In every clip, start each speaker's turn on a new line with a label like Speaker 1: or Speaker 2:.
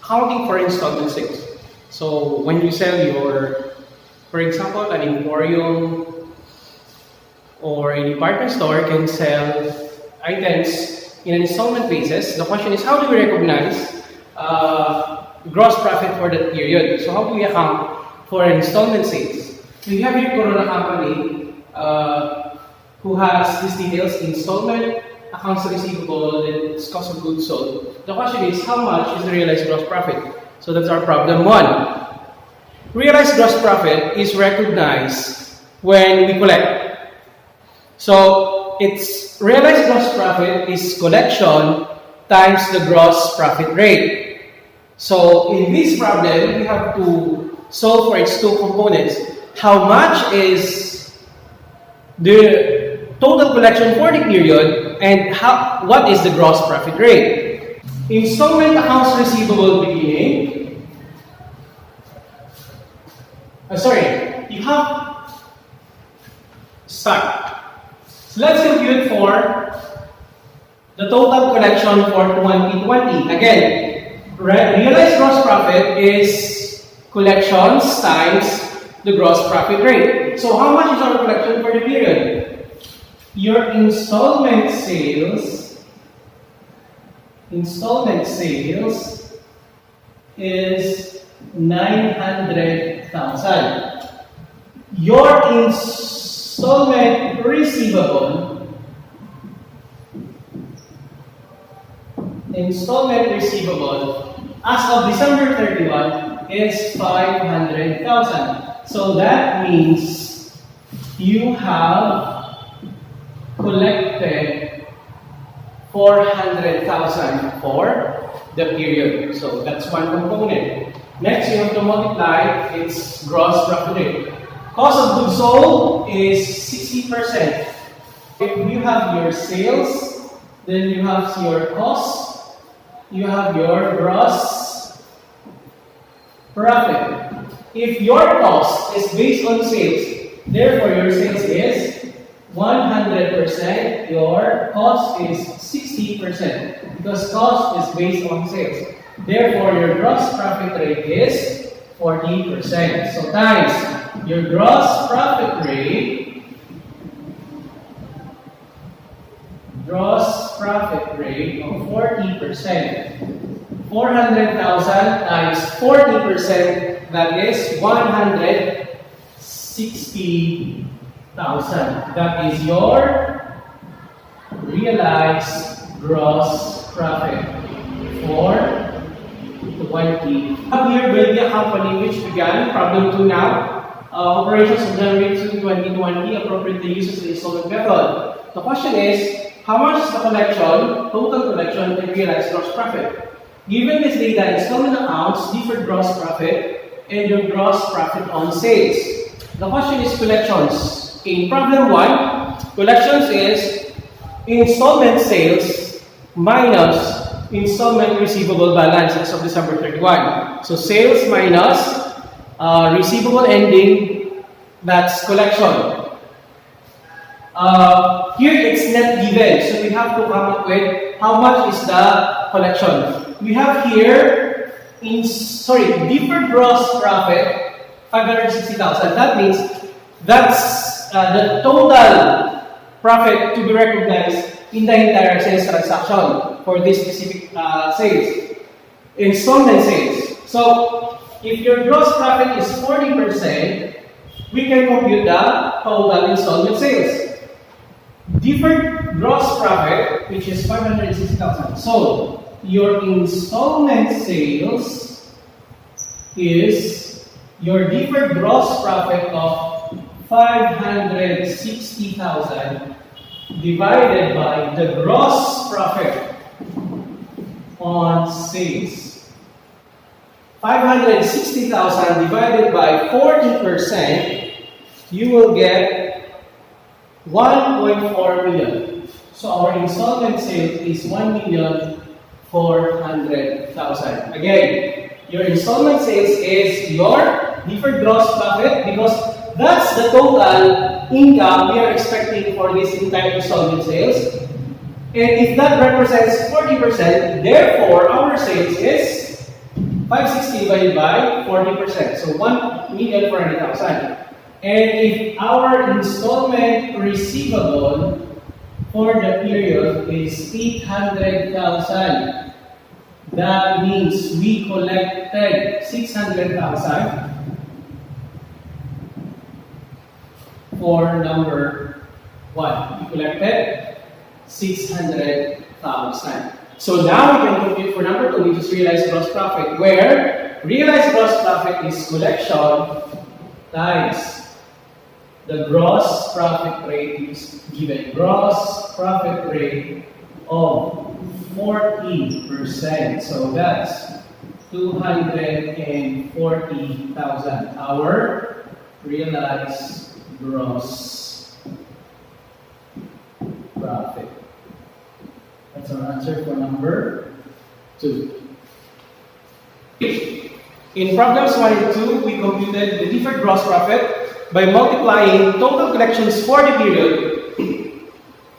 Speaker 1: accounting for installment sales. So when you sell your, for example, an emporium or a department store can sell items in an installment basis. The question is, how do we recognize gross profit for that period? So how do we account for an installment sales? We have here Corona Company who has these details: installment, accounts receivable, and cost of goods sold. The question is, how much is the realized gross profit? So that's our problem one. Realized gross profit is recognized when we collect. So it's realized gross profit is collection times the gross profit rate. So in this problem, we have to solve for its two components. How much is the total collection for the period, and what is the gross profit rate? Installment accounts receivable beginning. You have start. So let's compute for the total collection for 2020. Again, realized gross profit is collections times the gross profit rate. So how much is our collection for the period? Your installment sales is 900,000. Your installment receivable as of December 31 is 500,000. So that means you have collected 400,000 for the period. So that's one component. Next, you have to multiply its gross profit rate. Cost of goods sold is 60%. If you have your sales, then you have your cost, you have your gross profit. If your cost is based on sales, therefore your sales is 100%, your cost is 60%, because cost is based on sales. Therefore, your gross profit rate is 40%. So times your gross profit rate of 40%. 400,000 times 40%, that is 160,000. That is your realized gross profit for 20. Here will be a company which began, problem 2 now, operations of January 2, 2020, appropriately uses the installment method. The question is, how much is the collection, total collection, and realized gross profit? Given this data, installment accounts, deferred gross profit, and your gross profit on sales. The question is collections. In problem 1, collections is installment sales minus installment receivable balance as of December 31. So sales minus receivable ending, that's collection. Here it's not given, so we have to come up with how much is the collection. We have here deferred gross profit 560,000. That means that's the total profit to be recognized in the entire sales transaction for this specific sales, installment sales. So if your gross profit is 40%, we can compute the total installment sales. Deferred gross profit, which is 560,000. So your installment sales is your deferred gross profit of 560,000 divided by the gross profit on sales. 560,000 divided by 40%, you will get 1.4 million. So our installment sales is 1,400,000. Again, your installment sales is your deferred gross profit, because that's the total income we are expecting for this entire installment sales. And if that represents 40%, therefore our sales is 560 divided by 40%. So 1,400,000. And if our installment receivable for the period is 800,000, that means we collected 600,000 for number 1. We collected 600,000. So now we can compute for number 2, which is realized gross profit, where realized gross profit is collection times the gross profit rate is given. Gross profit rate of 40%. So that's 240,000. Our realized gross profit. That's our answer for number 2. In problems 1 and 2, we computed the deferred gross profit by multiplying total collections for the period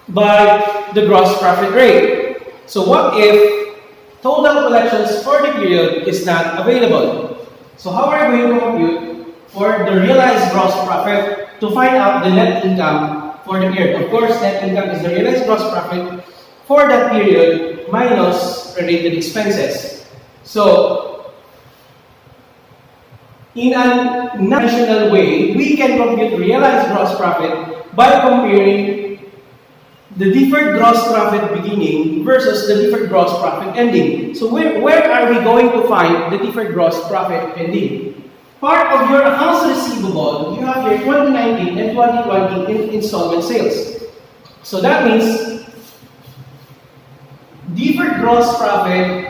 Speaker 1: by the gross profit rate. So what if total collections for the period is not available? So how are we going to compute for the realized gross profit to find out the net income for the period? Of course, net income is the realized gross profit for that period minus related expenses. So in a national way, we can compute realized gross profit by comparing the deferred gross profit beginning versus the deferred gross profit ending. So where are we going to find the deferred gross profit ending? Part of your accounts receivable, you have your 2019 and 2020 installment sales. So that means deferred gross profit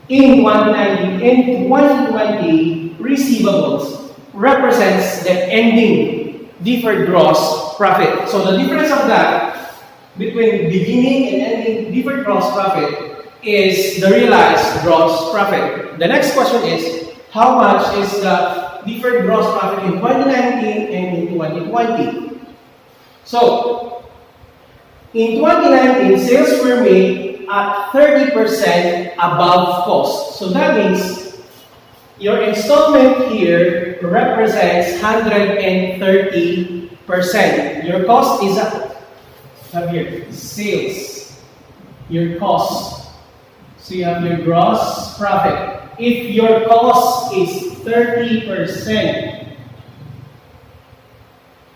Speaker 1: in 2019 and 2020 receivables represents the ending deferred gross profit. So the difference of that between beginning and ending deferred gross profit is the realized gross profit. The next question is, how much is the deferred gross profit in 2019 and in 2020? So, in 2019, sales were made at 30% above cost. So that means your installment here represents 130%. Your cost is here, sales. Your cost. So you have your gross profit. If your cost is 30%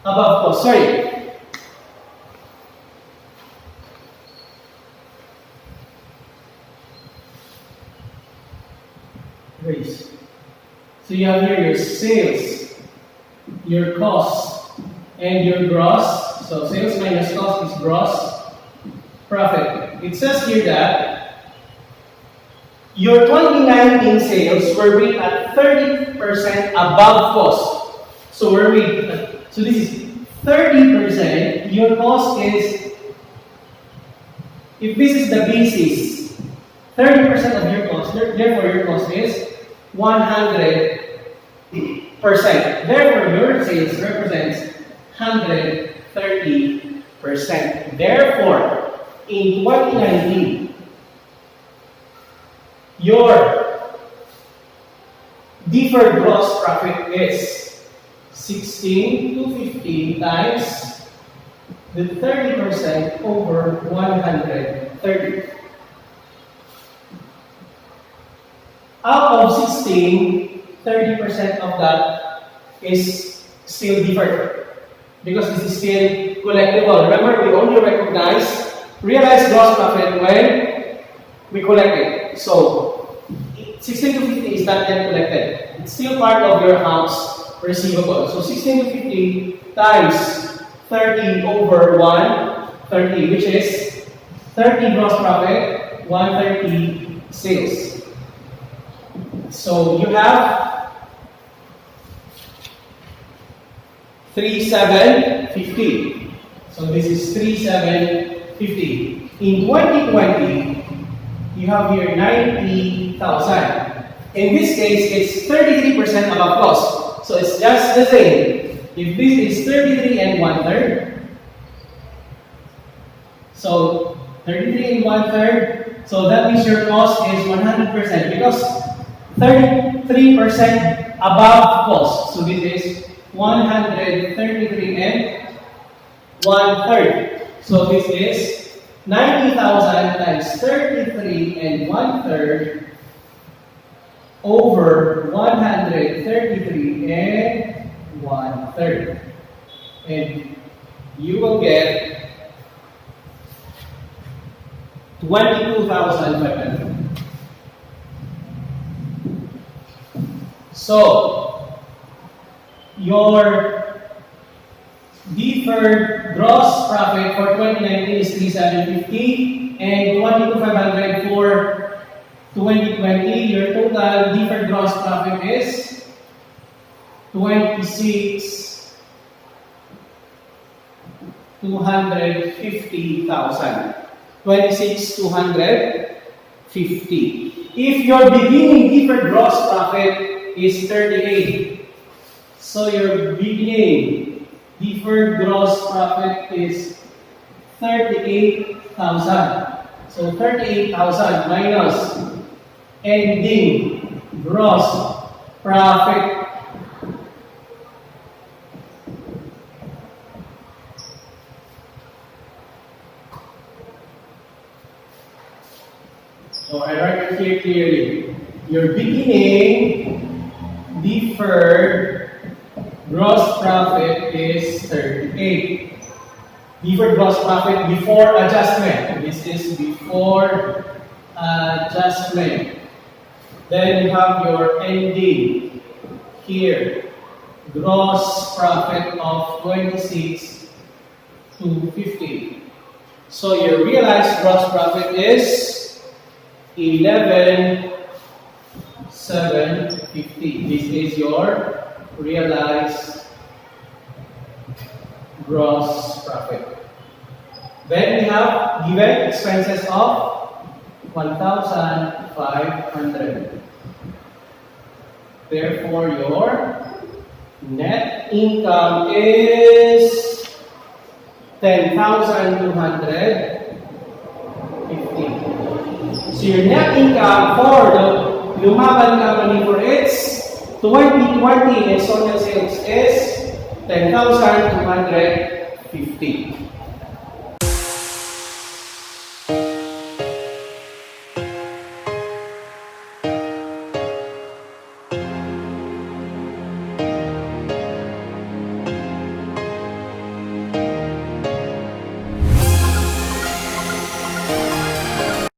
Speaker 1: above cost, So you have here your sales, your cost, and your gross. So sales minus cost is gross profit. It says here that your 2019 sales were made at 30% above cost. So so this is 30%. Your cost is, if this is the basis, 30% of your cost, therefore your cost is 100%. Therefore, your sales represents 130%. Therefore, in 2019, your deferred gross profit is 16,250 times the 30% over 130. Out of 16, 30% of that is still deferred because this is still collectible. Remember, we only recognize realized gross profit when we collect it. So 16 to 50 is not yet collected. It's still part of your accounts receivable. So 16 to 50 times 30 over 130, which is 30 gross profit, 130 sales. So you have 3,750. So this is 3,750. In 2020, you have here 90,000. In this case, it's 33% above cost. So it's just the same. If this is 33 and 1/3, so 33 and 1/3, so that means your cost is 100% because 33% above cost. So this is 133 and 1/3. So this is 90,000 times 33 and 1/3 over 133 and 1/3. And you will get 22,500. So, your deferred gross profit for 2019 is 3,750 and 22,500 for 2020. Your total deferred gross profit is 26,250,000. 26,250. If your beginning deferred gross profit is 38, so your beginning deferred gross profit is 38,000. So 38,000 minus ending gross profit. So I write it here clearly. Your beginning deferred gross profit is 38. Deferred gross profit before adjustment. This is before adjustment. Then you have your ending here. Gross profit of 26,250. So your realized gross profit is 11,750. This is your realized gross profit. Then we have given expenses of 1,500. Therefore, your net income is 10,250. So your net income for the Lumaban company for its 2020 installment sales is 10,250.